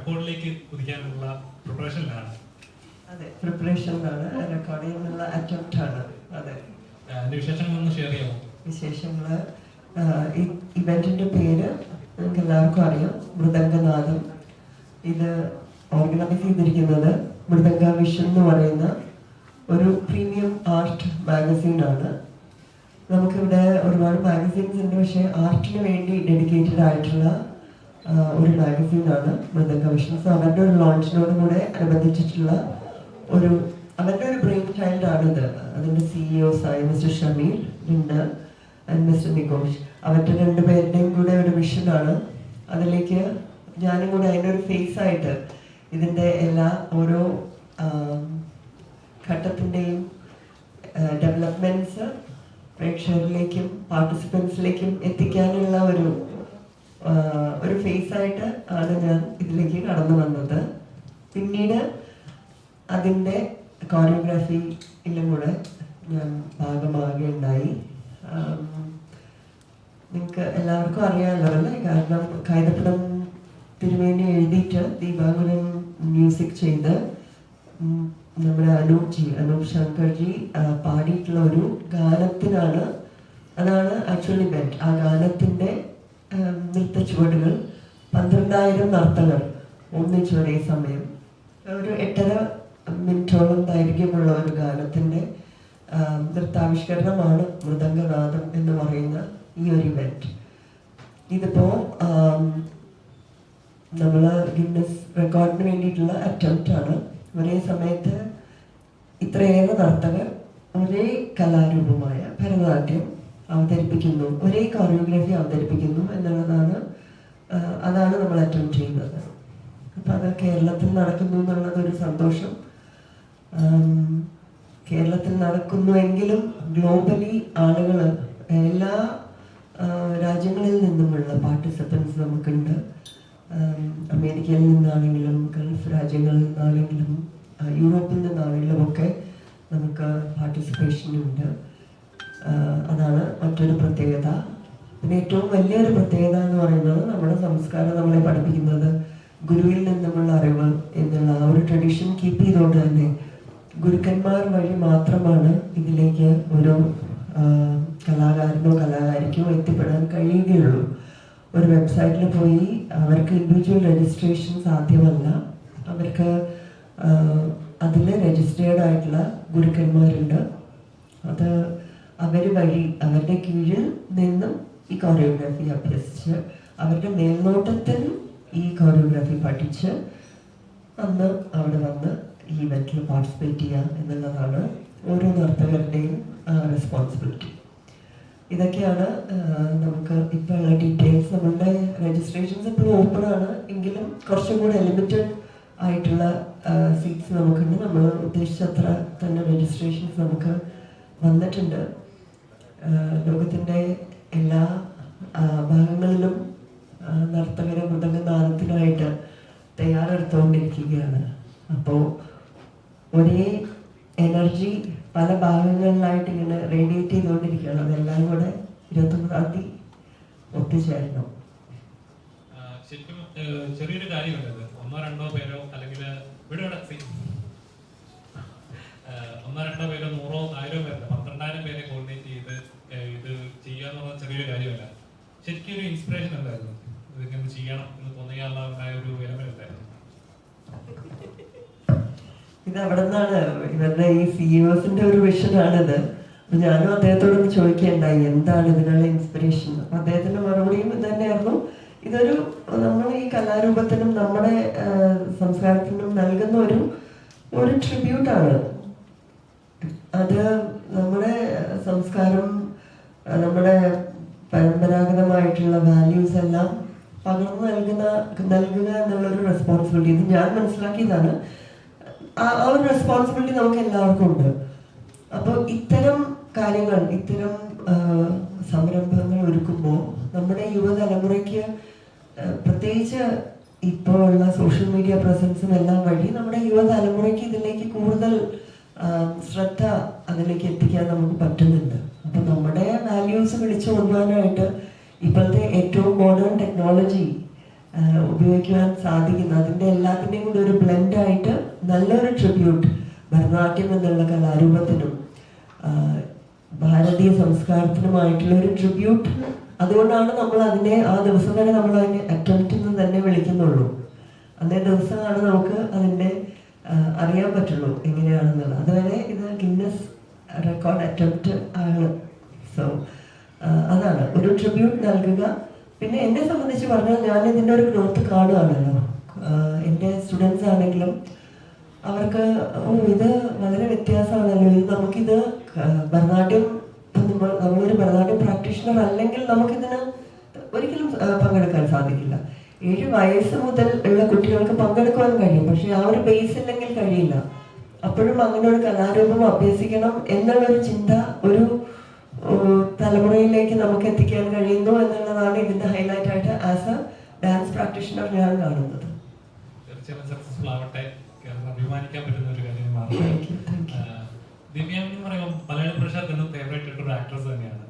റെക്കോർഡിലേക്ക് കുതിക്കാനുള്ള പ്രിപ്പറേഷനിലാണ്. അതെ, പ്രിപ്പറേഷനിലാണ്, റെക്കോർഡ് ചെയ്യാനുള്ള അറ്റംപ്റ്റ് ആണ്. അതെ, അതിന്റെ വിശേഷങ്ങളൊന്ന് ഷെയർ ചെയ്യാമോ? വിശേഷങ്ങള്, ഈ ഇവന്റിന്റെ പേര് നിങ്ങൾക്ക് എല്ലാവർക്കും അറിയാം, മൃദംഗനാഥം. ഇത് ഓർഗനൈസ് ചെയ്തിരിക്കുന്നത് മൃദംഗ വിഷൻ എന്ന് പറയുന്ന ഒരു പ്രീമിയം ആർട്ട് മാഗസീനാണ്. നമുക്കിവിടെ ഒരുപാട് മാഗസീൻസ് ഉണ്ട്, പക്ഷേ ആർട്ടിന് വേണ്ടി ഡെഡിക്കേറ്റഡ് ആയിട്ടുള്ള ഒരു മാഗസീനാണ് മൃദംഗ വിഷൻ. സോ അവരുടെ ഒരു ലോഞ്ചിനോടും കൂടെ അനുബന്ധിച്ചിട്ടുള്ള അവരുടെ ഒരു ബ്രെയിൻ ചൈൽഡ് ആണിത്. അതിൻ്റെ സിഇഒസായ mister Shameer and mister Nikosh, അവരുടെ രണ്ടുപേരുടെയും കൂടെ ഒരു വിഷനാണ്. അതിലേക്ക് ഞാനും കൂടെ അതിൻ്റെ ഒരു ഫേസ് ആയിട്ട് ഇതിൻ്റെ എല്ലാ ഓരോ ഘട്ടത്തിൻ്റെയും ഡെവലപ്മെൻറ്റ്സ് പ്രേക്ഷകരിലേക്കും പാർട്ടിസിപ്പൻസിലേക്കും എത്തിക്കാനുള്ള ഒരു ഫേസ് ആയിട്ട് ആണ് ഞാൻ ഇതിലേക്ക് കടന്നു വന്നത്. പിന്നീട് അതിൻ്റെ കോറിയോഗ്രാഫിയിലും കൂടെ ഞാൻ ഭാഗമാകുകയുണ്ടായി. നിങ്ങൾക്ക് എല്ലാവർക്കും അറിയാമല്ലോ അല്ലേ, കാരണം കൈതപ്പുറം തിരുവേണ്ടി എഴുതിയിട്ട് ദീപാങ്കുരൻ മ്യൂസിക് ചെയ്ത് നമ്മുടെ അനൂപ് ശങ്കർജി പാടിയിട്ടുള്ള ഒരു ഗാനത്തിനാണ്, അതാണ് ആക്ച്വലി ഇവന്റ്. ആ ഗാനത്തിൻ്റെ നൃത്ത ചുവടുകൾ 12,000 നർത്തകർ ഒന്നിച്ച് ഒരേ സമയം ഒരു 8.5 മിനിറ്റോളം ദൈർഘ്യമുള്ള ഒരു ഗാനത്തിൻ്റെ നൃത്താവിഷ്കരണമാണ് മൃദംഗനാഥം എന്ന് പറയുന്ന ഈ ഒരു ഇവന്റ്. ഇതിപ്പോൾ നമ്മൾ ഗിന്നസ് റെക്കോർഡിന് വേണ്ടിയിട്ടുള്ള അറ്റംപ്റ്റ് ആണ്. ഒരേ സമയത്ത് ഇത്രയേറെ നർത്തകർ ഒരേ കലാരൂപമായ ഭരതനാട്യം അവതരിപ്പിക്കുന്നു, ഒരേ കോറിയോഗ്രാഫി അവതരിപ്പിക്കുന്നു എന്നുള്ളതാണ്, അതാണ് നമ്മൾ അറ്റംപ്റ്റ് ചെയ്യുന്നത്. അപ്പം അത് കേരളത്തിൽ നടക്കുന്നു എന്നുള്ളതൊരു സന്തോഷം. കേരളത്തിൽ നടക്കുന്നുവെങ്കിലും ഗ്ലോബലി ആളുകൾ, എല്ലാ രാജ്യങ്ങളിൽ നിന്നുമുള്ള പാർട്ടിസിപ്പൻസ് നമുക്കുണ്ട്. അമേരിക്കയിൽ നിന്നാണെങ്കിലും ഗൾഫ് രാജ്യങ്ങളിൽ നിന്നാണെങ്കിലും യൂറോപ്പിൽ നിന്നാണെങ്കിലും ഒക്കെ നമുക്ക് പാർട്ടിസിപ്പേഷനുണ്ട്. അതാണ് മറ്റൊരു പ്രത്യേകത. പിന്നെ ഏറ്റവും വലിയൊരു പ്രത്യേകത എന്ന് പറയുന്നത് നമ്മുടെ സംസ്കാരം നമ്മളെ പഠിപ്പിക്കുന്നത് ഗുരുവിൽ നിന്നുമുള്ള അറിവ് എന്നുള്ള ആ ഒരു ട്രഡീഷൻ കീപ്പ് ചെയ്തുകൊണ്ട് തന്നെ ഗുരുക്കന്മാർ വഴി മാത്രമാണ് ഇതിലേക്ക് ഒരു കലാകാരനോ കലാകാരിക്കോ എത്തിപ്പെടാൻ കഴിയുകയുള്ളൂ. ഒരു വെബ്സൈറ്റിൽ പോയി അവർക്ക് ഇൻഡിവിജ്വൽ രജിസ്ട്രേഷൻ സാധ്യമല്ല. അവർക്ക് അതിൽ രജിസ്റ്റേർഡ് ആയിട്ടുള്ള ഗുരുക്കന്മാരുണ്ട്. അത് അവർ വഴി അവരുടെ കീഴിൽ നിന്നും ഈ കോറിയോഗ്രാഫി അഭ്യസിച്ച് അവരുടെ മേൽനോട്ടത്തിൽ ഈ കോറിയോഗ്രാഫി പഠിച്ച് അന്ന് അവിടെ വന്ന് ഈ ഇവന്റിൽ പാർട്ടിസിപ്പേറ്റ് ചെയ്യുക എന്നുള്ളതാണ് ഓരോ നർത്തകരുടെയും റെസ്പോൺസിബിലിറ്റി. ഇതൊക്കെയാണ് നമുക്ക് ഇപ്പോൾ ഉള്ള ഡീറ്റെയിൽസ്. നമ്മളുടെ രജിസ്ട്രേഷൻസ് ഇപ്പോൾ ഓപ്പൺ ആണ്, എങ്കിലും കുറച്ചും കൂടെ ലിമിറ്റഡ് ആയിട്ടുള്ള സീറ്റ്സ് നമുക്കുണ്ട്. നമ്മൾ ഉദ്ദേശിച്ചത്ര തന്നെ രജിസ്ട്രേഷൻസ് നമുക്ക് വന്നിട്ടുണ്ട്. ലോകത്തിൻ്റെ എല്ലാ ഭാഗങ്ങളിലും നർത്തകരെ മൃദംഗനാഥത്തിനായിട്ട് തയ്യാറെടുത്തുകൊണ്ടിരിക്കുകയാണ്. അപ്പോൾ ഒരേ എനർജി പല ഭാഗങ്ങളിലായിട്ട് ഇങ്ങനെ റേഡിയേറ്റ് ചെയ്തുകൊണ്ടിരിക്കുകയാണ്. അതെല്ലാം കൂടെ 21-ാം തീയതി ഒത്തുചേരണം. ശരിക്കും ചെറിയൊരു കാര്യമല്ലത്. 1-2 പേരോ അല്ലെങ്കിൽ 1-2 പേരോ 100-1000 പേരോ 12,000 പേരെ കോർഡിനേറ്റ് ചെയ്ത് ഇത് ചെയ്യുക എന്ന് പറഞ്ഞാൽ ചെറിയൊരു കാര്യമല്ല. ശരിക്കും ഒരു ഇൻസ്പിറേഷൻ എന്തായിരുന്നു ഇതിങ്ങനെ ചെയ്യണം എന്ന് തോന്നിയാലുണ്ടായ ഒരു എലമെന്റ് എന്തായിരുന്നു? ഇത് അവിടെ നിന്നാണ്, ഇവരുടെ ഈ സിഇഒസിന്റെ ഒരു വിഷനാണിത്. അപ്പൊ ഞാനും അദ്ദേഹത്തോടൊന്ന് ചോദിക്കുകയുണ്ടായി എന്താണ് ഇതിനുള്ള ഇൻസ്പിറേഷൻ. അപ്പൊ അദ്ദേഹത്തിന്റെ മറുപടിയും ഇത് തന്നെയായിരുന്നു. ഇതൊരു നമ്മൾ ഈ കലാരൂപത്തിനും നമ്മുടെ സംസ്കാരത്തിനും നൽകുന്ന ഒരു ട്രിബ്യൂട്ടാണ്. അത് നമ്മുടെ സംസ്കാരം, നമ്മുടെ പരമ്പരാഗതമായിട്ടുള്ള വാല്യൂസ് എല്ലാം പകർന്നു നൽകുക എന്നുള്ളൊരു റെസ്പോൺസിബിലിറ്റി ഇത് ഞാൻ മനസ്സിലാക്കിയതാണ്. ആ ഒരു റെസ്പോൺസിബിലിറ്റി നമുക്ക് എല്ലാവർക്കും ഉണ്ട്. അപ്പോൾ ഇത്തരം കാര്യങ്ങൾ, ഇത്തരം സംരംഭങ്ങൾ ഒരുക്കുമ്പോൾ നമ്മുടെ യുവതലമുറയ്ക്ക്, പ്രത്യേകിച്ച് ഇപ്പോൾ ഉള്ള സോഷ്യൽ മീഡിയ പ്രസൻസും എല്ലാം വഴി നമ്മുടെ യുവതലമുറയ്ക്ക് ഇതിലേക്ക് കൂടുതൽ ശ്രദ്ധ അതിലേക്ക് എത്തിക്കാൻ നമുക്ക് പറ്റുന്നുണ്ട്. അപ്പം നമ്മുടെ വാല്യൂസ് വിളിച്ചു കൊണ്ടുപോകാനായിട്ട് ഇപ്പോഴത്തെ ഏറ്റവും മോഡേൺ ടെക്നോളജി ഉപയോഗിക്കുവാൻ സാധിക്കുന്ന അതിൻ്റെ എല്ലാത്തിൻ്റെയും കൂടി ഒരു ബ്ലെൻഡായിട്ട് നല്ലൊരു ട്രിബ്യൂട്ട് ഭരതനാട്യം എന്നുള്ള കലാരൂപത്തിനും ഭാരതീയ സംസ്കാരത്തിനുമായിട്ടുള്ള ഒരു ട്രിബ്യൂട്ട്. അതുകൊണ്ടാണ് നമ്മൾ അതിനെ ആ ദിവസം വരെ നമ്മൾ അതിനെ അറ്റംപ്റ്റ് എന്ന് തന്നെ വിളിക്കുന്നുള്ളൂ. അന്നേ ദിവസമാണ് നമുക്ക് അതിൻ്റെ അറിയാൻ പറ്റുള്ളൂ എങ്ങനെയാണെന്നുള്ളത്. അതുവരെ ഇത് ഗിന്നസ് റെക്കോർഡ് അറ്റംപ്റ്റ് ആണ്. സോ അതാണ് ഒരു ട്രിബ്യൂട്ട് നൽകുക. പിന്നെ എന്നെ സംബന്ധിച്ച് പറഞ്ഞാൽ ഞാൻ ഇതിൻ്റെ ഒരു ഗ്രോത്ത് കാണുകയാണല്ലോ. എൻ്റെ സ്റ്റുഡൻസ് ആണെങ്കിലും അവർക്ക് ഇത് വളരെ വ്യത്യാസമാണല്ലോ, ഇത് നമുക്കിത് ഭരതനാട്യം നമ്മളൊരു ഭരതനാട്യം പ്രാക്ടീഷണർ അല്ലെങ്കിൽ നമുക്കിതിന് ഒരിക്കലും പങ്കെടുക്കാൻ സാധിക്കില്ല. 7 വയസ്സ് മുതൽ ഉള്ള കുട്ടികൾക്ക് പങ്കെടുക്കുവാൻ കഴിയും, പക്ഷെ ആ ഒരു ബേസ് ഇല്ലെങ്കിൽ കഴിയില്ല. അപ്പോഴും അങ്ങനെ ഒരു കലാരൂപം അഭ്യസിക്കണം എന്നുള്ളൊരു ചിന്ത ഒരു തലമുറയിലേക്ക് നമുക്ക് എത്തിക്കാൻ കഴിയുന്നു എന്നുള്ളതാണ് ഇതിന്റെ ഹൈലൈറ്റ് ആയിട്ട് ആസ് എ ഡാൻസ് പ്രാക്ടീഷണർ ഞാൻ കാണുന്നത്. തീർച്ചയായും സക്സസ്ഫുൾ ആവട്ടെ, അഭിമാനിക്കാൻ പറ്റുന്ന ഒരു കാര്യമാണ്. ദിവ്യ എന്ന് പറയുമ്പോൾ മലയാളം പ്രേക്ഷകർക്ക് എന്നും ഫേവറേറ്റ് ആയിട്ടുള്ള ഒരു ആക്ട്രസ് തന്നെയാണ്.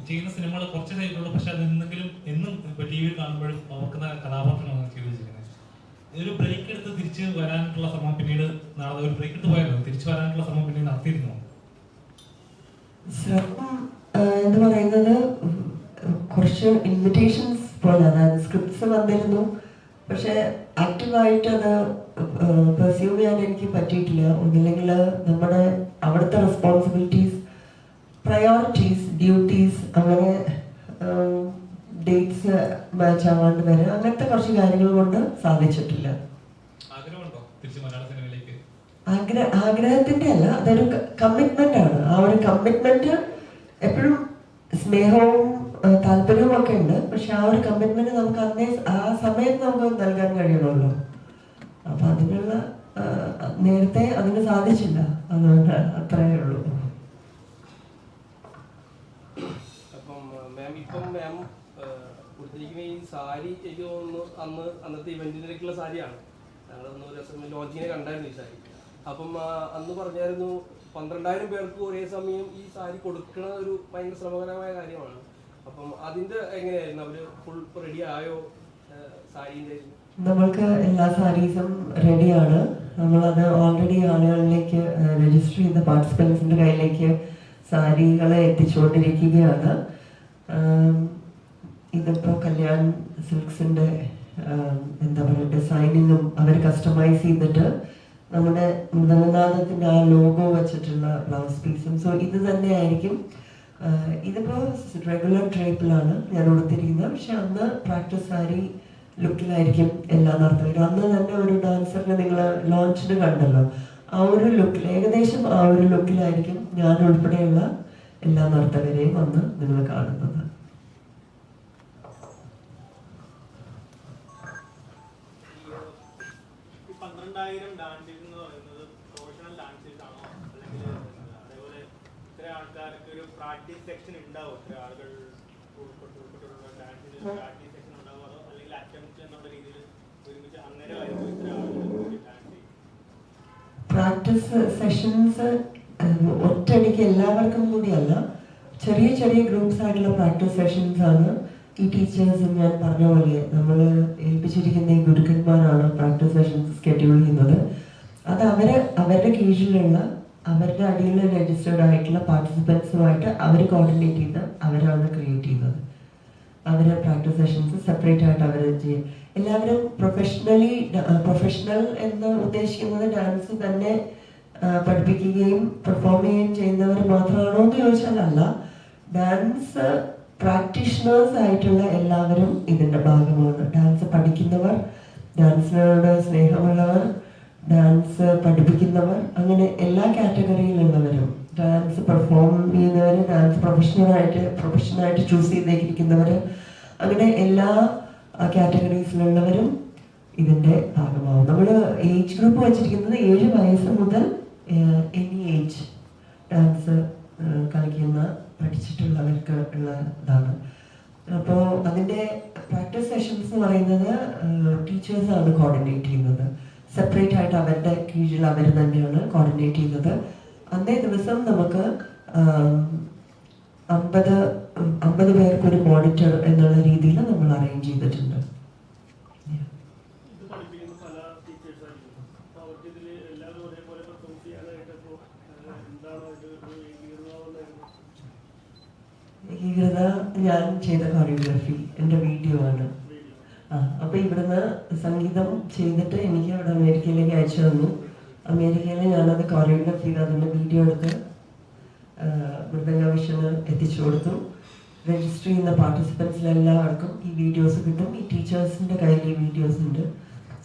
ചെയ്യുന്ന സിനിമകൾ കുറച്ച് ചെയ്തിട്ടുള്ളൂ, പക്ഷെ അത് എന്തെങ്കിലും എന്നും ഇപ്പൊ ടി വി കാണുമ്പോഴും ഓർക്കുന്ന കഥാപാത്രങ്ങളാണ് ചെയ്തു വെച്ചിരിക്കുന്നത്. ഒരു ബ്രേക്ക് എടുത്ത് തിരിച്ച് വരാനുള്ള ശ്രമം പിന്നീട് ഒരു ബ്രേക്ക് എടുത്ത് പോയാലോ തിരിച്ചു വരാനുള്ള ശ്രമം പിന്നീട് നടത്തിയിരുന്നു? ശ്രമം എന്ന് പറയുന്നത് കുറച്ച് ഇൻവിറ്റേഷൻസ് പോലെ, അതായത് സ്ക്രിപ്റ്റ്സ് വന്നിരുന്നു, പക്ഷെ ആക്റ്റീവായിട്ട് അത് പെർസ്യൂ ചെയ്യാൻ എനിക്ക് പറ്റിയിട്ടില്ല. ഒന്നില്ലെങ്കിൽ നമ്മുടെ അവിടുത്തെ റെസ്പോൺസിബിലിറ്റീസ്, പ്രയോറിറ്റീസ്, ഡ്യൂട്ടീസ്, അങ്ങനെ ഡേറ്റ്സ് മാച്ച് ആവാണ്ട് വരെ അങ്ങനത്തെ കുറച്ച് കാര്യങ്ങൾ കൊണ്ട് സാധിച്ചിട്ടില്ല. ആഗ്രഹത്തിന്റെ അല്ല, അതൊരു കമ്മിറ്റ്മെന്റ് ആണ്. ആ ഒരു കമ്മിറ്റ്മെന്റ് എപ്പോഴും സ്നേഹവും താല്പര്യവും ഒക്കെ ഉണ്ട്, പക്ഷെ ആ ഒരു കമ്മിറ്റ്മെന്റ് നമുക്ക് അന്നേ ആ സമയത്ത് നമുക്ക് നൽകാൻ കഴിയണമല്ലോ. അപ്പൊ അതിനുള്ള നേരത്തെ അതിന് സാധിച്ചില്ല, അതുകൊണ്ട് അത്രേ ഉള്ളൂ. ഈ സാരി എനിക്ക് തോന്നുന്നു അന്നത്തെ ഇവന്റിലേക്കുള്ള സാരിയാണ്. ഞങ്ങളൊന്ന് ഒരു ദിവസം ലോഞ്ചിങ്ങിനെ കണ്ടായിരുന്നു ഈ സാരി. അപ്പം അന്ന് പറഞ്ഞായിരുന്നു 12,000 പേർക്ക് ഒരേ സമയം ഈ സാരി കൊടുക്കണ ഒരു ഭയങ്കര ശ്രമകരമായ കാര്യമാണ്. അപ്പം അതിന്റെ എങ്ങനെയായിരുന്നു, അവര് ഫുൾ റെഡി ആയോ സാരീന്റെ? നമ്മൾക്ക് എല്ലാ സാരീസും റെഡിയാണ്. നമ്മളത് ഓൾറെഡി ആളുകളിലേക്ക് രജിസ്റ്റർ ചെയ്ത പാർട്ടിസിപ്പൻസിന്റെ കയ്യിലേക്ക് സാരികളെ എത്തിച്ചുകൊണ്ടിരിക്കുകയാണ്. ഇതിപ്പോൾ കല്യാൺ സിൽക്സിന്റെ എന്താ പറയുക ഡിസൈനിങ്ങും അവർ കസ്റ്റമൈസ് ചെയ്തിട്ട് നമ്മുടെ മൃദംഗനാദത്തിന്റെ ആ ലോഗോ വെച്ചിട്ടുള്ള ബ്ലൗസ് പീസും. സോ ഇത് തന്നെ ആയിരിക്കും. ഇതിപ്പോൾ റെഗുലർ ഡ്രേപ്പിലാണ് ഞാൻ ഉടുത്തിരിക്കുന്നത്, പക്ഷെ അന്ന് പ്രാക്ടീസ് സാരി ലുക്കിലായിരിക്കും എല്ലാ നർത്തകരും. അന്ന് തന്നെ ഒരു ഡാൻസറിനെ നിങ്ങൾ ലോഞ്ചിന് കണ്ടല്ലോ, ആ ഒരു ലുക്കിൽ, ഏകദേശം ആ ഒരു ലുക്കിലായിരിക്കും ഞാൻ ഉൾപ്പെടെയുള്ള എല്ലാ നർത്തകരെയും അന്ന് നിങ്ങൾ കാണുന്നത്. പ്രാക്ടീസ് സെക്ഷൻ ഉണ്ടാവും, ഇത്ര ആളുകൾ ഉൾപ്പെട്ടുള്ള ഡാൻസിന് പ്രാക്ടീസ് സെക്ഷൻ ഉണ്ടാവും, അതോ അല്ലെങ്കിൽ അറ്റംപ്റ്റ് എന്നുള്ള രീതിയിൽ ഒരുമിച്ച് അന്നേരമായിരുന്നു ഇത്ര ആളുകൾ ഡാൻസ് ചെയ്യും? പ്രാക്ടീസ് സെഷൻസ് ഒറ്റയടിക്ക് എല്ലാവർക്കും കൂടിയല്ല, ചെറിയ ചെറിയ ഗ്രൂപ്പ്സ് ആയിട്ടുള്ള പ്രാക്ടീസ് സെഷൻസ് ആണ് ഈ ടീച്ചേഴ്സ് ഞാൻ പറഞ്ഞ പോലെ നമ്മൾ ഏൽപ്പിച്ചിരിക്കുന്ന ഈ ഗുരുക്കന്മാരാണ് പ്രാക്ടീസ് സെഷൻസ് ഷെഡ്യൂൾ ചെയ്യുന്നത്. അത് അവരുടെ കീഴിലുള്ള അവരുടെ അടിയിൽ രജിസ്റ്റേർഡ് ആയിട്ടുള്ള പാർട്ടിസിപ്പൻസുമായിട്ട് അവർ കോർഡിനേറ്റ് ചെയ്ത് അവരാണ് ക്രിയേറ്റ് ചെയ്യുന്നത്. അവർ പ്രാക്ടീസ് സെഷൻസ് സെപ്പറേറ്റ് ആയിട്ട് അവർ ചെയ്യും. എല്ലാവരും പ്രൊഫഷണൽ എന്ന് ഉദ്ദേശിക്കുന്നത് ഡാൻസ് തന്നെ പഠിപ്പിക്കുകയും പെർഫോം ചെയ്യുകയും ചെയ്യുന്നവർ മാത്രമാണോ എന്ന് ചോദിച്ചാൽ അല്ല. ഡാൻസ് പ്രാക്ടീഷണേഴ്സ് ആയിട്ടുള്ള എല്ലാവരും ഇതിൻ്റെ ഭാഗമാണ്. ഡാൻസ് പഠിക്കുന്നവർ, ഡാൻസിനോട് സ്നേഹമുള്ളവർ, ഡാൻസ് പഠിപ്പിക്കുന്നവർ, അങ്ങനെ എല്ലാ കാറ്റഗറിയിലുള്ളവരും, ഡാൻസ് പെർഫോം ചെയ്യുന്നവർ, ഡാൻസ് പ്രൊഫഷനായിട്ട് ചൂസ് ചെയ്തേക്കിരിക്കുന്നവർ, അങ്ങനെ എല്ലാ കാറ്റഗറീസിലുള്ളവരും ഇതിൻ്റെ ഭാഗമാവും. നമ്മൾ ഏജ് ഗ്രൂപ്പ് വെച്ചിരിക്കുന്നത് 7 വയസ്സ് മുതൽ എനി ഏജ് ഡാൻസ് കളിക്കുന്ന പഠിച്ചിട്ടുള്ളവർക്ക് ഉള്ള ഇതാണ്. അപ്പോൾ അതിൻ്റെ പ്രാക്ടീസ് സെഷൻസ് എന്ന് പറയുന്നത് ടീച്ചേഴ്സാണ് കോർഡിനേറ്റ് ചെയ്യുന്നത്. സെപ്പറേറ്റ് ആയിട്ട് അവരുടെ കീഴിൽ അവർ തന്നെയാണ് കോർഡിനേറ്റ് ചെയ്യുന്നത്. അന്നേ ദിവസം നമുക്ക് 50 പേർക്കൊരു മോണിറ്റർ എന്നുള്ള രീതിയിൽ നമ്മൾ അറേഞ്ച് ചെയ്തിട്ടുണ്ട്. ഏകീകൃത ഞാൻ ചെയ്ത കോറിയോഗ്രാഫി എൻ്റെ വീഡിയോ ആണ്. അപ്പൊ ഇവിടുന്ന് സംഗീതം ചെയ്തിട്ട് എനിക്ക് അവിടെ അമേരിക്കയിലേക്ക് അയച്ചു തന്നു. അമേരിക്കയിൽ ഞാനത് കോറിയോഗ്രാഫി ചെയ്ത് അതിൻ്റെ വീഡിയോ എടുത്ത് മൃദംഗ വിഷന് എത്തിച്ചു കൊടുത്തു. രജിസ്റ്റർ ചെയ്യുന്ന പാർട്ടിസിപ്പൻസിലെല്ലാവർക്കും ഈ വീഡിയോസ് കിട്ടും. ഈ ടീച്ചേഴ്സിൻ്റെ കയ്യിൽ ഈ വീഡിയോസ് ഉണ്ട്.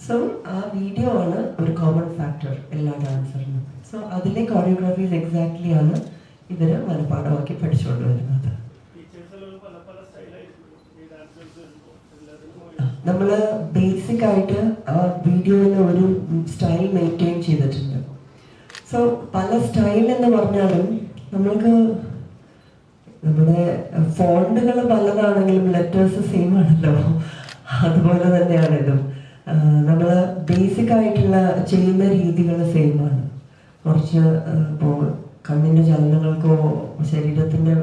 സോ ആ വീഡിയോ ആണ് ഒരു കോമൺ ഫാക്ടർ എല്ലാ ഡാൻസറിനും. സോ അതിലെ കോറിയോഗ്രാഫീസ് എക്സാക്ട്ലി ആണ് ഇവർ മനഃപ്പാഠമാക്കി പഠിച്ചുകൊണ്ട് വരുന്നത്. നമ്മൾ ബേസിക് ആയിട്ട് ആ വീഡിയോയിൽ ഒരു സ്റ്റൈൽ മെയിൻറ്റെയിൻ ചെയ്തിട്ടുണ്ട്. സോ പല സ്റ്റൈൽ എന്ന് പറഞ്ഞാലും നമ്മൾക്ക് നമ്മുടെ ഫോണ്ടുകൾ പലതാണെങ്കിലും ലെറ്റേഴ്സ് സെയിം ആണല്ലോ. അതുപോലെ തന്നെയാണ് ഇതും. നമ്മൾ ബേസിക് ആയിട്ടുള്ള ചെയ്യുന്ന രീതികൾ സെയിം ആണ്. കുറച്ച് ഇപ്പോൾ കണ്ണിൻ്റെ ചലനങ്ങൾക്കോ ശരീരത്തിൻ്റെ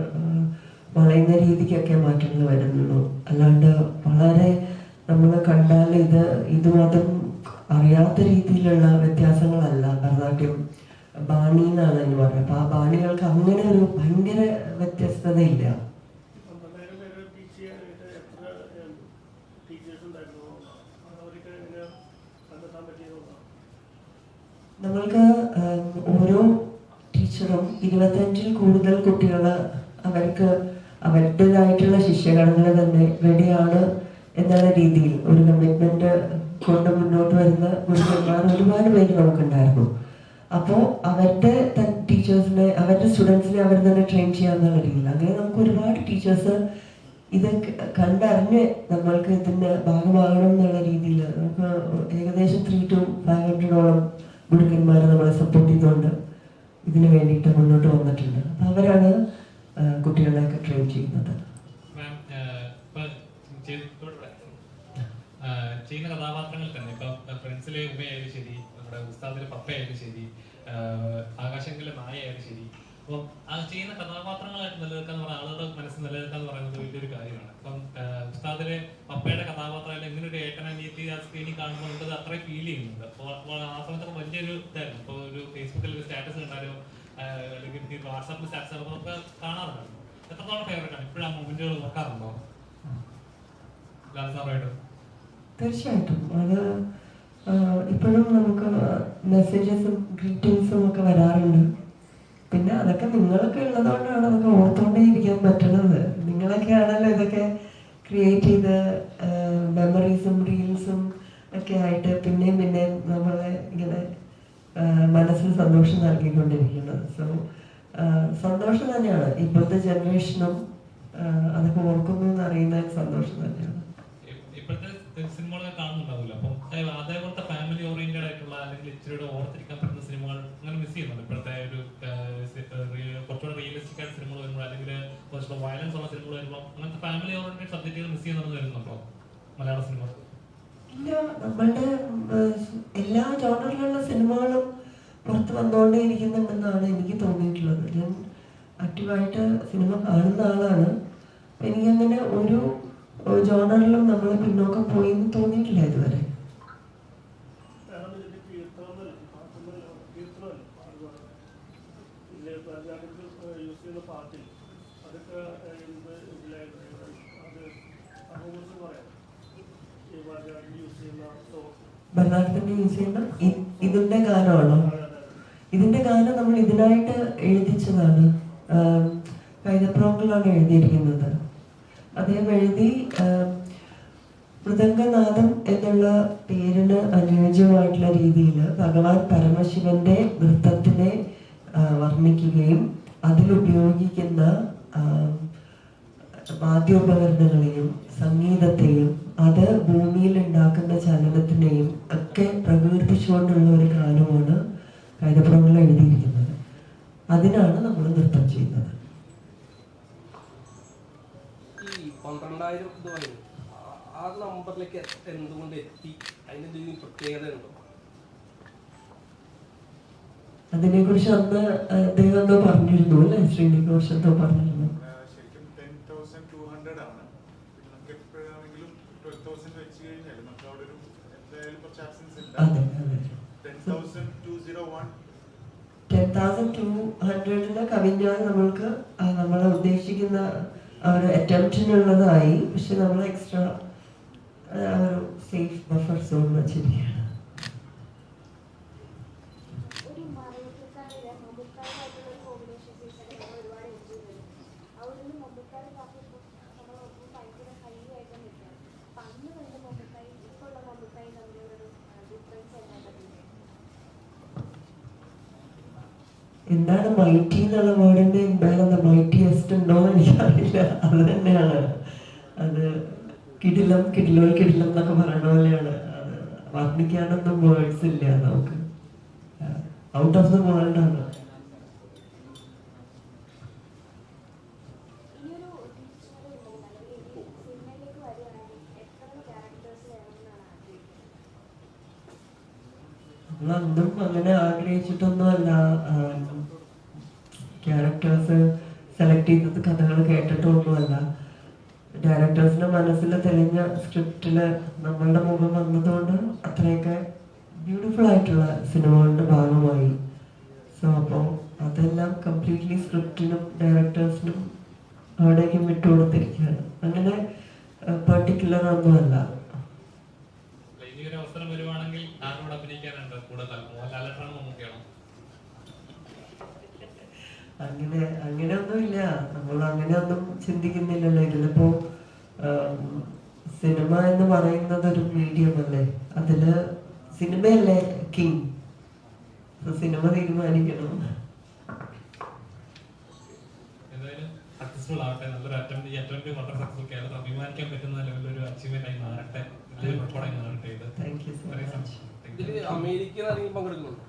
വളയുന്ന രീതിക്കൊക്കെ മാറ്റങ്ങൾ വരുന്നുള്ളൂ. അല്ലാണ്ട് വളരെ നമ്മൾ കണ്ടാൽ ഇതും അതും അറിയാത്ത രീതിയിലുള്ള വ്യത്യാസങ്ങളല്ല. ഭരതനാട്യം ബാണി എന്നാണ് എന്ന് പറയുന്നത്. അപ്പൊ ആ ബാണികൾക്ക് അങ്ങനെ ഒരു ഭയങ്കര വ്യത്യസ്തതയില്ല. നമ്മൾക്ക് ഓരോ ടീച്ചറും 25-ൽ കൂടുതൽ കുട്ടികൾ അവർക്ക് അവരുടേതായിട്ടുള്ള ശിഷ്യഗണങ്ങൾ തന്നെ റെഡിയാണ് എന്നുള്ള രീതിയിൽ ഒരു കമ്മിറ്റ്മെന്റ് കൊണ്ട് മുന്നോട്ട് വരുന്ന ഗുരുക്കന്മാർ ഒരുപാട് പേര് നമുക്കുണ്ടായിരുന്നു. അപ്പോൾ അവരുടെ ടീച്ചേഴ്സിനെ അവരുടെ സ്റ്റുഡൻസിനെ അവർ തന്നെ ട്രെയിൻ ചെയ്യാന്നുള്ള രീതിയിൽ അങ്ങനെ നമുക്ക് ഒരുപാട് ടീച്ചേഴ്സ് ഇത് കണ്ടറിഞ്ഞ് നമ്മൾക്ക് ഇതിൻ്റെ ഭാഗമാകണം എന്നുള്ള രീതിയിൽ നമുക്ക് ഏകദേശം 300 to 500 ഗുരുക്കന്മാർ നമ്മളെ സപ്പോർട്ട് ചെയ്തുകൊണ്ട് ഇതിന് വേണ്ടിയിട്ട് മുന്നോട്ട് വന്നിട്ടുണ്ട്. അപ്പം അവരാണ് കുട്ടികളെയൊക്കെ ട്രെയിൻ ചെയ്യുന്നത്. ചെയ്യുന്ന കഥാപാത്രങ്ങൾ തന്നെ ഇപ്പൊ ഫ്രണ്ട്സിലെ ഉമ്മയായാലും ശരി, നമ്മുടെ ഉസ്താദിലെ പപ്പയായാലും ശരി, ആകാശങ്ങളിലെ നായയായാലും ശരി, അപ്പം ആ ചെയ്യുന്ന കഥാപാത്രങ്ങളായിട്ട് നിലനിൽക്കുക എന്ന് പറഞ്ഞാൽ ആളുകളുടെ മനസ്സിൽ നിലനിൽക്കുക എന്ന് പറയുന്നത് വലിയൊരു കാര്യമാണ്. അപ്പം ഉസ്താദിലെ പപ്പയുടെ കഥാപാത്രമായാലും ഇങ്ങനെ ഒരു ഏട്ടനനിയത്തി ആ സ്ക്രീനിൽ കാണുമ്പോൾ നമുക്കത് അത്രയും ഫീൽ ചെയ്യുന്നുണ്ട്. അപ്പോൾ ആ സമയത്തൊക്കെ വലിയൊരു ഇതായിരുന്നു. ഇപ്പോൾ ഒരു ഫേസ്ബുക്കിൽ ഒരു സ്റ്റാറ്റസ് കണ്ടാലോ അല്ലെങ്കിൽ വാട്സാപ്പിൽ സ്റ്റാറ്റസ് നമുക്ക് കാണാറുണ്ട്. എത്രത്തോളം ഫേവറേറ്റ് ആണ് ഇപ്പോഴും ആ മൂവ്മെന്റുകൾ നോക്കാറുണ്ടോ ലാൽ സാറായിട്ട്? തീർച്ചയായിട്ടും അത് ഇപ്പോഴും നമുക്ക് മെസ്സേജസും ഗ്രീറ്റിംഗ്സും ഒക്കെ വരാറുണ്ട്. പിന്നെ അതൊക്കെ നിങ്ങളൊക്കെ ഉള്ളതുകൊണ്ടാണ് അതൊക്കെ ഓർത്തുകൊണ്ടേ ഇരിക്കാൻ പറ്റുന്നത്. നിങ്ങളൊക്കെ ആണല്ലോ ഇതൊക്കെ ക്രിയേറ്റ് ചെയ്ത് മെമ്മറീസും റീൽസും ഒക്കെ ആയിട്ട് പിന്നെയും പിന്നെയും നമ്മളെ ഇങ്ങനെ മനസ്സിൽ സന്തോഷം നൽകിക്കൊണ്ടിരിക്കുന്നത്. സോ സന്തോഷം തന്നെയാണ്. ഇപ്പോഴത്തെ ജനറേഷനും അതൊക്കെ ഓർക്കുന്നു എന്ന് അറിയുന്ന സന്തോഷം തന്നെയാണ്. ഇപ്പോഴത്തെ സിനിമകളൊക്കെ കാണുന്നുണ്ടാവില്ല. അപ്പം അതേപോലത്തെ ഫാമിലി ഓറിയന്റഡ് ആയിട്ടുള്ള അല്ലെങ്കിൽ ഇച്ചിരിയുടെ ഓർത്തിരിക്കാൻ പറ്റുന്ന സിനിമകൾ അങ്ങനെ മിസ് ചെയ്യുന്നുണ്ട്. ഇപ്പോഴത്തെ ഒരു കുറച്ചുകൂടെ റിയലിസ്റ്റിക് ആയിട്ട് സിനിമകൾ വരുമ്പോൾ അല്ലെങ്കിൽ കുറച്ചുകൂടെ വയലൻസ് ഉള്ള സിനിമകൾ വരുമ്പോൾ അങ്ങനത്തെ ഫാമിലി ഓറിയന്റഡ് സബ്ജക്റ്റുകൾ മിസ് ചെയ്യുന്നത് വരുന്നുണ്ടോ മലയാള സിനിമ? ഇല്ല, നമ്മളുടെ എല്ലാ ജോണറിലുള്ള സിനിമകളും പുറത്ത് വന്നുകൊണ്ടേ ഇരിക്കുന്നുണ്ടെന്നാണ് എനിക്ക് തോന്നിയിട്ടുള്ളത്. ഞാൻ ആക്റ്റീവായിട്ട് സിനിമ കാണുന്ന ആളാണ്. അപ്പം എനിക്കങ്ങനെ ഒരു ജോണറിലും നമ്മൾ പിന്നോക്കം പോയി എന്ന് തോന്നിയിട്ടില്ല ഇതുവരെ. ഭരതനാട്യത്തിന്റെ യൂസ് ചെയ്യുന്ന ഇതിന്റെ ഗാനമാണോ? ഇതിന്റെ ഗാനം നമ്മൾ ഇതിനായിട്ട് എഴുതിച്ചതാണ്. കൈതപ്രോക്കളാണ് എഴുതിയിരിക്കുന്നത്. അദ്ദേഹം എഴുതി മൃദംഗനാഥം എന്നുള്ള പേരിന് അനുയോജ്യമായിട്ടുള്ള രീതിയിൽ ഭഗവാൻ പരമശിവന്റെ നൃത്തത്തിനെ വർണ്ണിക്കുകയും അതിലുപയോഗിക്കുന്ന വാദ്യോപകരണങ്ങളെയും സംഗീതത്തെയും അത് ഭൂമിയിൽ ഉണ്ടാക്കുന്ന ചലനത്തിനെയും ഒക്കെ പ്രകീർത്തിച്ചുകൊണ്ടുള്ള ഒരു ഗാനമാണ് കൈതപ്രോക്കൾ എഴുതിയിരിക്കുന്നത്. അതിനാണ് നമ്മൾ നൃത്തം ചെയ്യുന്നത്. 12,000 ഇത് പറയും. ആ നമ്പറിലേക്ക് എന്തുകൊണ്ട് എത്തി? അതിന് എന്തെങ്കിലും പ്രത്യേകത ഉണ്ടോ? അതിനെ കുറിച്ച് അന്ന് അദ്ദേഹം എന്തോ പറഞ്ഞിരുന്നു അല്ലെ? ശ്രീനിവാസ് എന്തോ പറഞ്ഞിരുന്നു. ശരിക്കും 10,200 ആണ്. നമുക്ക് എപ്പോഴാണെങ്കിലും 12,000 വെച്ച് കഴിഞ്ഞാൽ നമുക്ക് അവിടെ ഒരു എന്തായാലും കുറച്ച് ആബ്സെൻസ് ഉണ്ട്. 10,201 10,200 കവിഞ്ഞാൽ നമ്മൾക്ക് നമ്മളെ ഉദ്ദേശിക്കുന്ന ഒരു അറ്റംപ്റ്റിനുള്ളതായി, പക്ഷെ നമ്മൾ എക്സ്ട്രാ ഒരു സേഫ് ബഫർ സോൺ വെച്ചിരിക്കുകയാണ്. എന്താണ് മൈറ്റി എന്നുള്ള വേർഡിന്റെ എന്താണെന്ന് മൈറ്റിയസ്റ്റ് ഉണ്ടോ എന്ന് എനിക്കറിയില്ല. അത് തന്നെയാണ്, അത് കിടിലം കിടിലോ കിടിലം എന്നൊക്കെ പറയുന്ന പോലെയാണ്. അത് വർണ്ണിക്കാനൊന്നും വേർഡ്സ് ഇല്ല നമുക്ക്. ഔട്ട് ഓഫ് ദ വേൾഡ് ആണ്. നമ്മളന്നും അങ്ങനെ ആഗ്രഹിച്ചിട്ടൊന്നുമല്ല ക്യാരക്ടേഴ്സ് സെലക്ട് ചെയ്തത്, കഥകൾ കേട്ടിട്ടൊന്നുമല്ല. ഡയറക്ടേഴ്സിന്റെ മനസ്സിൽ തെളിഞ്ഞ സ്ക്രിപ്റ്റില് നമ്മളുടെ മുഖം വന്നതുകൊണ്ട് അത്രയൊക്കെ ബ്യൂട്ടിഫുൾ ആയിട്ടുള്ള സിനിമകളുടെ ഭാഗമായി. സോ അപ്പോൾ അതെല്ലാം കംപ്ലീറ്റ്ലി സ്ക്രിപ്റ്റിനും ഡയറക്ടേഴ്സിനും അവിടേക്കും വിട്ടുകൊടുത്തിരിക്കുകയാണ്. അങ്ങനെ പെർട്ടിക്കുലർ ഒന്നുമല്ല. ഇനിയൊരു അവസരം വരുവാണെങ്കിൽ ആരോട് അഭിനയിക്കാനുണ്ട് കൂടുതൽ? മോഹൻലാലാണോ മമ്മൂക്കയാണോ? അങ്ങനെയൊന്നുമില്ല. നമ്മൾ അങ്ങനെയൊന്നും ചിന്തിക്കുന്നില്ലല്ലോ. ഇതിലിപ്പോ സിനിമ എന്ന് പറയുന്നത് ഒരു മീഡിയം അല്ലേ, അതില് സിനിമയല്ലേ കിങ്. സിനിമ തീരുമാനിക്കണം. എന്തായാലും സക്സസ്ഫുൾ ആവട്ടെ, നല്ലൊരു അറ്റംപ്റ്റ്. ഈ അറ്റംപ്റ്റ് വളരെ സക്സസ്ഫുൾ, കേരളത്തിൽ അഭിമാനിക്കാൻ പറ്റുന്ന ലെവലൊരു അച്ചീവ്മെന്റ് ആയി മാറട്ടെ, നല്ലൊരു റെക്കോർഡായി മാറട്ടെ. ഇത് താങ്ക് യു സോ മച്ച്. ഇതില് അമേരിക്കയിൽ ആരെങ്കിലും പങ്കെടുക്കുന്നുണ്ടോ?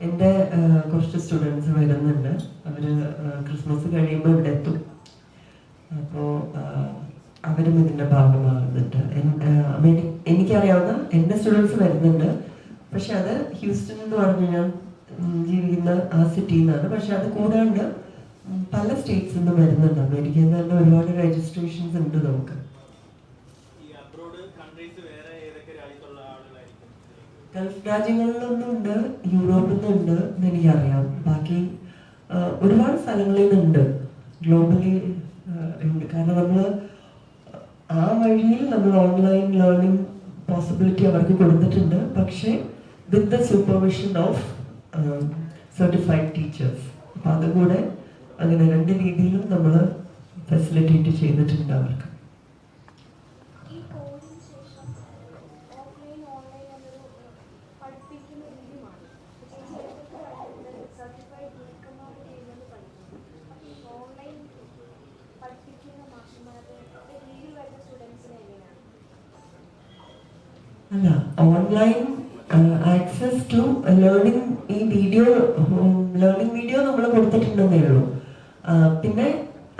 എൻ്റെ കുറച്ച് സ്റ്റുഡൻസ് വരുന്നുണ്ട്. അവര് ക്രിസ്മസ് കഴിയുമ്പോൾ ഇവിടെ എത്തും. അപ്പോൾ അവരും ഇതിൻ്റെ ഭാഗമാകുന്നുണ്ട്. എനിക്കറിയാവുന്ന എൻ്റെ സ്റ്റുഡൻസ് വരുന്നുണ്ട്. പക്ഷെ അത് ഹ്യൂസ്റ്റൺ എന്ന് പറഞ്ഞു ഞാൻ ജീവിക്കുന്ന ആ സിറ്റിയിൽ നിന്നാണ്. പക്ഷെ അത് കൂടാണ്ട് പല സ്റ്റേറ്റ്സിൽ നിന്നും വരുന്നുണ്ട്. അമേരിക്കയിൽ നിന്ന് തന്നെ ഒരുപാട് രജിസ്ട്രേഷൻസ് ഉണ്ട് നമുക്ക്. ഗൾഫ് രാജ്യങ്ങളിലൊന്നും ഉണ്ട്, യൂറോപ്പിൽ നിന്നുണ്ട് എന്ന് എനിക്കറിയാം. ബാക്കി ഒരുപാട് സ്ഥലങ്ങളിൽ നിന്നുണ്ട്, ഗ്ലോബലി ഉണ്ട്. കാരണം നമ്മൾ ആ വഴിയിൽ നമ്മൾ ഓൺലൈൻ ലേണിംഗ് പോസിബിലിറ്റി അവർക്ക് കൊടുത്തിട്ടുണ്ട്. പക്ഷേ with the supervision of certified teachers. അപ്പം അതുകൂടെ അങ്ങനെ രണ്ട് രീതിയിലും നമ്മൾ ഫെസിലിറ്റേറ്റ് ചെയ്തിട്ടുണ്ട് അവർക്ക്. അല്ല, ഓൺലൈൻ ആക്സസ് ടു ലേണിംഗ്, ഈ ലേണിംഗ് വീഡിയോ നമ്മൾ കൊടുത്തിട്ടുണ്ടെന്നേ ഉള്ളൂ. പിന്നെ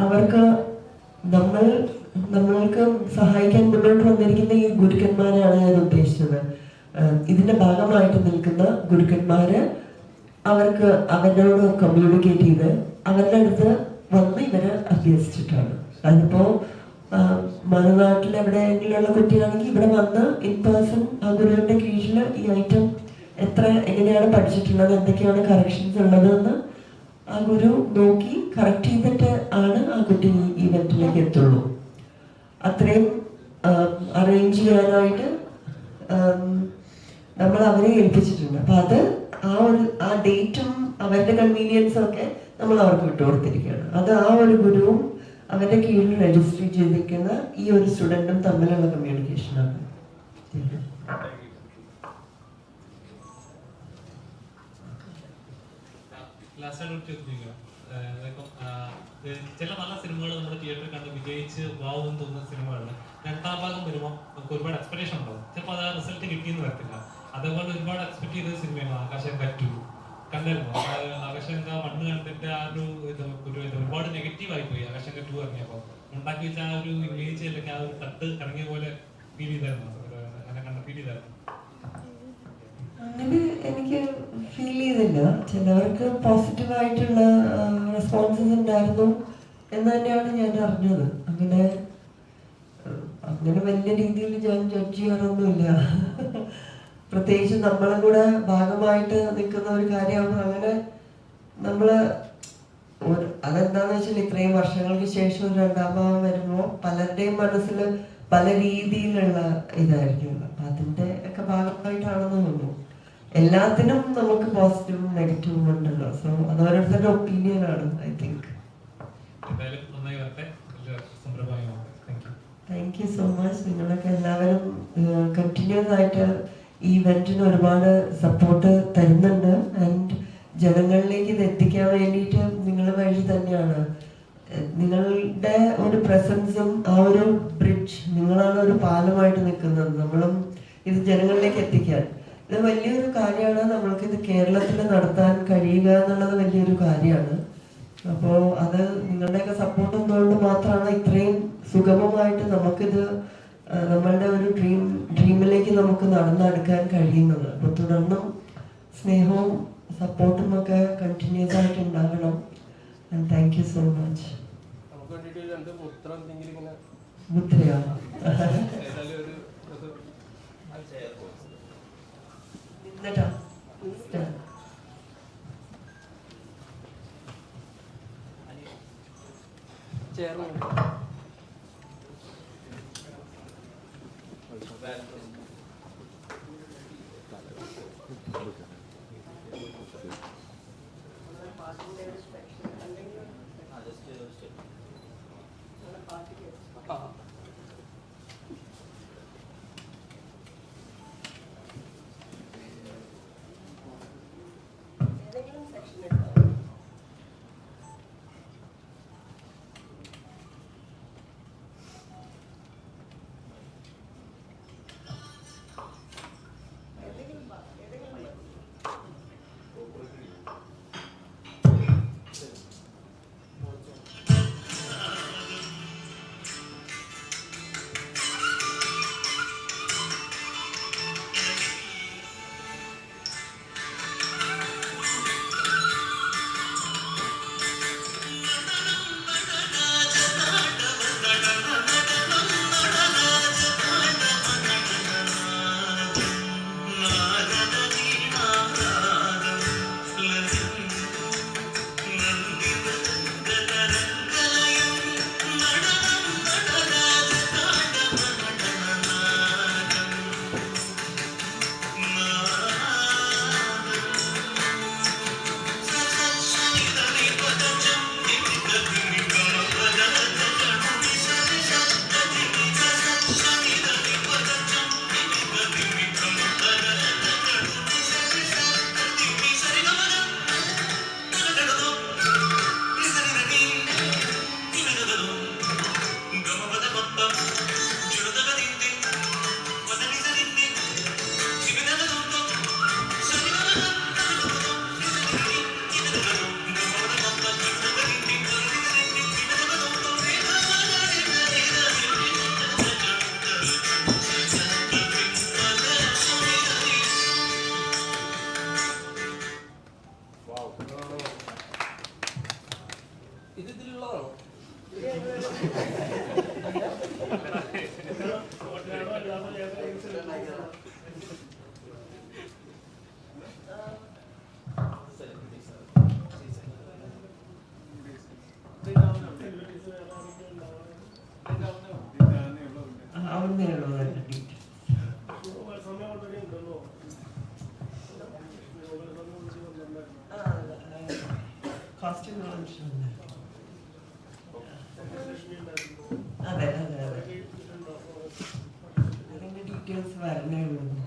അവർക്ക് നമ്മൾക്ക് സഹായിക്കാൻ മുന്നോട്ട് വന്നിരിക്കുന്ന ഈ ഗുരുക്കന്മാരാണ് ഞാൻ ഉദ്ദേശിച്ചത്. ഇതിന്റെ ഭാഗമായിട്ട് നിൽക്കുന്ന ഗുരുക്കന്മാര് അവർക്ക് അവരോട് കമ്മ്യൂണിക്കേറ്റ് ചെയ്ത് അവരുടെ അടുത്ത് വന്ന് ഇവര് അഭ്യസിച്ചിട്ടാണ്. അതിപ്പോ മറുനാട്ടിൽ എവിടെയെങ്കിലുള്ള കുട്ടിയാണെങ്കിൽ ഇവിടെ വന്ന് ഇൻ പേഴ്സൺ ആ ഗുരുവിന്റെ കീഴിൽ ഈ ഐറ്റം എങ്ങനെയാണ് പഠിച്ചിട്ടുള്ളത്, എന്തൊക്കെയാണ് കറക്ഷൻസ് ഉള്ളതെന്ന് ആ ഗുരു നോക്കി കറക്റ്റ് ചെയ്തിട്ട് ആണ് ആ കുട്ടി ഈ ഇവന്റിലേക്ക് എത്തുള്ളൂ. അത്രയും അറേഞ്ച് ചെയ്യാനായിട്ട് നമ്മൾ അവരെ ഏൽപ്പിച്ചിട്ടുണ്ട്. അപ്പൊ അത് ആ ഡേറ്റും അവരുടെ കൺവീനിയൻസും ഒക്കെ നമ്മൾ അവർക്ക് വിട്ടുകൊടുത്തിരിക്കുകയാണ്. അത് ആ ഒരു ഗുരുവും അവരുടെ കീഴിൽ രജിസ്റ്റർ ചെയ്തിരിക്കുന്ന ഈ ഒരു സ്റ്റുഡൻറ്റും തമ്മിലുള്ള കമ്മ്യൂണിക്കേഷനാണ്. ചില നല്ല സിനിമകൾ നമ്മുടെ തിയേറ്ററിൽ കണ്ട് വിജയിച്ച് വാവും തോന്നുന്ന സിനിമകളിൽ രണ്ടാം ഭാഗം വരുമ്പോൾ നമുക്ക് ഒരുപാട് എക്സ്പെക്ടേഷൻ ഉണ്ടാവും. ചിലപ്പോൾ അത് ആ റിസൾട്ട് കിട്ടിയെന്ന് വരത്തില്ല. അതേപോലെ ഒരുപാട് എക്സ്പെക്ട് ചെയ്ത സിനിമയാണ് ആകാശഗംഗ 2. കണ്ടായിരുന്നു? ആകാശഗംഗ 1 കണ്ടിട്ട് ആ ഒരു ഒരുപാട് നെഗറ്റീവ് ആയി പോയി. ആകാശഗംഗ 2 ഇറങ്ങിയപ്പോൾ ഉണ്ടാക്കി വെച്ച ആ ഒരു ഇമേജ് അല്ലെങ്കിൽ ആ ഒരു തട്ട് ഇറങ്ങിയ പോലെ ഫീൽ ചെയ്തായിരുന്നു. അങ്ങനെ കണ്ട ഫീൽ ചെയ്തായിരുന്നു? അങ്ങനെ എനിക്ക് ഫീൽ ചെയ്തില്ല. ചിലവർക്ക് പോസിറ്റീവായിട്ടുള്ള റെസ്പോൺസസ് ഉണ്ടായിരുന്നു എന്ന് തന്നെയാണ് ഞാൻ അറിഞ്ഞത്. അങ്ങനെ വലിയ രീതിയിൽ ഞാൻ ജഡ്ജ് ചെയ്യാറൊന്നുമില്ല. പ്രത്യേകിച്ച് നമ്മളും കൂടെ ഭാഗമായിട്ട് നിൽക്കുന്ന ഒരു കാര്യമാണ്. അങ്ങനെ നമ്മള് അതെന്താന്ന് വെച്ചാൽ ഇത്രയും വർഷങ്ങൾക്ക് ശേഷം ഒരു രണ്ടാം ഭാഗം വരുമ്പോൾ പലരുടെയും മനസ്സിൽ പല രീതിയിലുള്ള ഇതായിരിക്കും. അപ്പൊ അതിന്റെ ഒക്കെ ഭാഗമായിട്ടാണെന്ന് തോന്നുന്നു. എല്ലാത്തിനും നമുക്ക് പോസിറ്റീവും നെഗറ്റീവും ഉണ്ടല്ലോ. സോ അത് ഓരോരുത്തരുടെ ഒപ്പീനിയൻ ആണ്. I think. Thank you so much. നിങ്ങളൊക്കെ എല്ലാവരും കണ്ടിന്യൂസ് ആയിട്ട് ഈ ഇവന്റിന് ഒരുപാട് സപ്പോർട്ട് തരുന്നുണ്ട്. ആൻഡ് ജനങ്ങളിലേക്ക് ഇത് എത്തിക്കാൻ വേണ്ടിയിട്ട് നിങ്ങൾ വഴി തന്നെയാണ്. നിങ്ങളുടെ ഒരു പ്രസൻസും ആ ഒരു ബ്രിഡ്ജ്, നിങ്ങളാണ് ഒരു പാലമായിട്ട് നിൽക്കുന്നത്. നമ്മളും ഇത് ജനങ്ങളിലേക്ക് എത്തിക്കാൻ ഇത് വലിയൊരു കാര്യമാണ്. നമ്മൾക്കിത് കേരളത്തിൽ നടത്താൻ കഴിയുക എന്നുള്ളത് വലിയൊരു കാര്യമാണ്. അപ്പോൾ അത് നിങ്ങളുടെയൊക്കെ സപ്പോർട്ട് ഉള്ളതുകൊണ്ട് മാത്രമാണ് ഇത്രയും സുഗമമായിട്ട് നമുക്കിത് നമ്മളുടെ ഒരു ഡ്രീമിലേക്ക് നമുക്ക് നടന്നെടുക്കാൻ കഴിയുന്നത്. അപ്പോൾ തുടർന്നും സ്നേഹവും സപ്പോർട്ടും ഒക്കെ കണ്ടിന്യൂസ് ആയിട്ട് ഉണ്ടാകണം. And thank you so much. നമുക്ക് വേണ്ടിയിട്ട് രണ്ട് മുദ്ര എന്തെങ്കിലും ഇങ്ങനെ മുദ്രയാണ് ചെയർമാൻ ഇത് ഇതിലുള്ളതാണോ? കോസ്റ്റ്യൂം ലോഞ്ച് അതെ അതെ അതെ അതിന്റെ ഡീറ്റെയിൽസ് വരണേ ഉള്ളൂ.